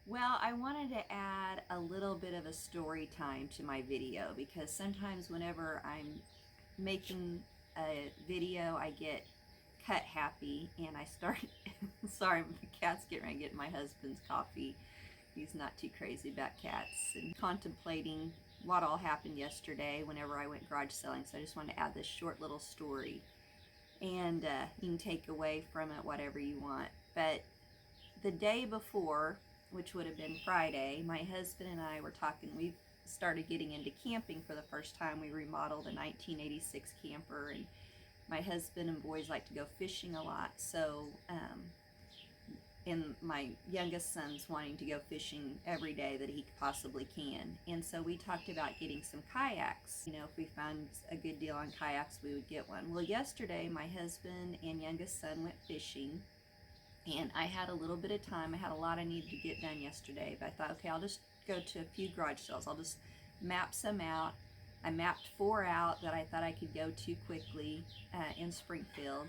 Well, I wanted to add a little bit of a story time to my video because sometimes whenever I'm making a video, I get cut happy and I start, sorry, my cat's getting ready to get my husband's coffee. He's not too crazy about cats and contemplating what all happened yesterday whenever I went garage selling. So I just wanted to add this short little story and you can take away from it whatever you want. But the day before, which would have been Friday, my husband and I were talking. We've started getting into camping for the first time. We remodeled a 1986 camper, and my husband and boys like to go fishing a lot. So, and my youngest son's wanting to go fishing every day that he possibly can. And so we talked about getting some kayaks. You know, if we found a good deal on kayaks, we would get one. Well, yesterday, my husband and youngest son went fishing, and I had a little bit of time. I had a lot I needed to get done yesterday, but I thought, okay, I'll just go to a few garage sales. I'll just map some out. I mapped 4 out that I thought I could go to quickly in Springfield.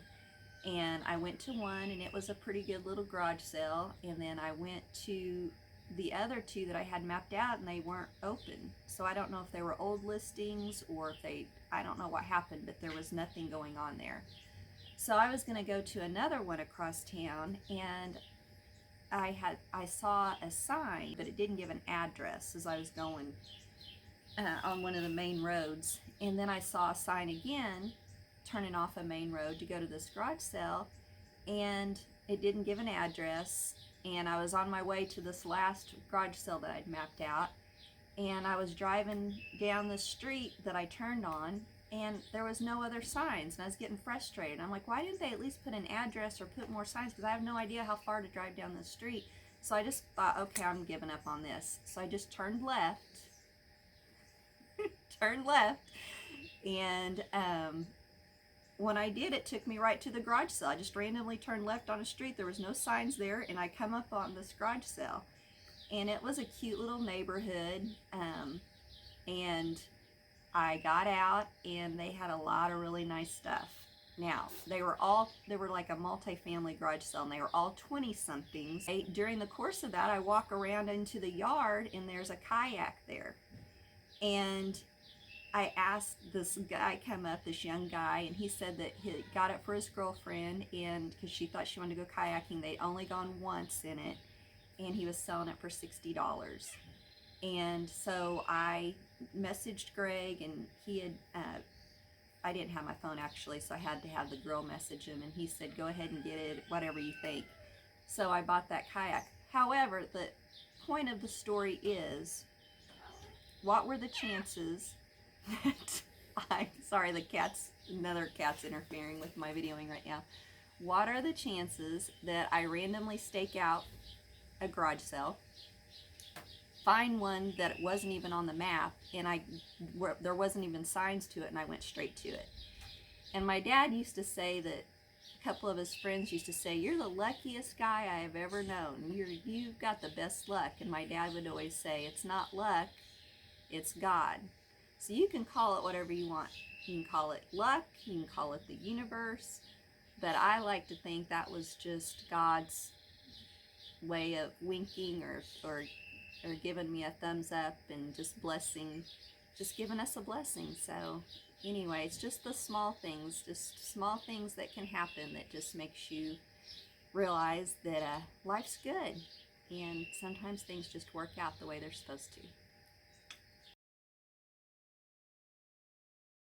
And I went to one, and it was a pretty good little garage sale. And then I went to the other 2 that I had mapped out, and they weren't open. So I don't know if they were old listings or if I don't know what happened, but there was nothing going on there. So I was going to go to another one across town, and I saw a sign, but it didn't give an address as I was going on one of the main roads. And then I saw a sign again, turning off a main road to go to this garage sale, and it didn't give an address. And I was on my way to this last garage sale that I'd mapped out, and I was driving down the street that I turned on, and there was no other signs, and I was getting frustrated. I'm like, why didn't they at least put an address or put more signs? Because I have no idea how far to drive down the street. So I just thought, okay, I'm giving up on this. So I just turned left, and when I did, it took me right to the garage sale. I just randomly turned left on a street. There was no signs there, and I come up on this garage sale, and it was a cute little neighborhood, and I got out, and they had a lot of really nice stuff. Now, they were like a multi-family garage sale, and they were all 20-somethings. During the course of that, I walk around into the yard, and there's a kayak there. And I asked this guy come up, this young guy, and he said that he got it for his girlfriend, and because she thought she wanted to go kayaking. They'd only gone once in it, and he was selling it for $60. And so I messaged Greg, and he had, I didn't have my phone actually, so I had to have the girl message him, and he said, go ahead and get it, whatever you think. So I bought that kayak. However, the point of the story is, what were the chances that sorry, another cat's interfering with my videoing right now. What are the chances that I randomly stake out a garage sale, find one that wasn't even on the map, and there wasn't even signs to it, and I went straight to it? And my dad used to say that, a couple of his friends used to say, you're the luckiest guy I have ever known. You've got the best luck. And my dad would always say, it's not luck, it's God. So you can call it whatever you want. You can call it luck, you can call it the universe, but I like to think that was just God's way of winking or giving me a thumbs up and just blessing, just giving us a blessing. So anyway, it's just the small things that can happen that just makes you realize that life's good, and sometimes things just work out the way they're supposed to.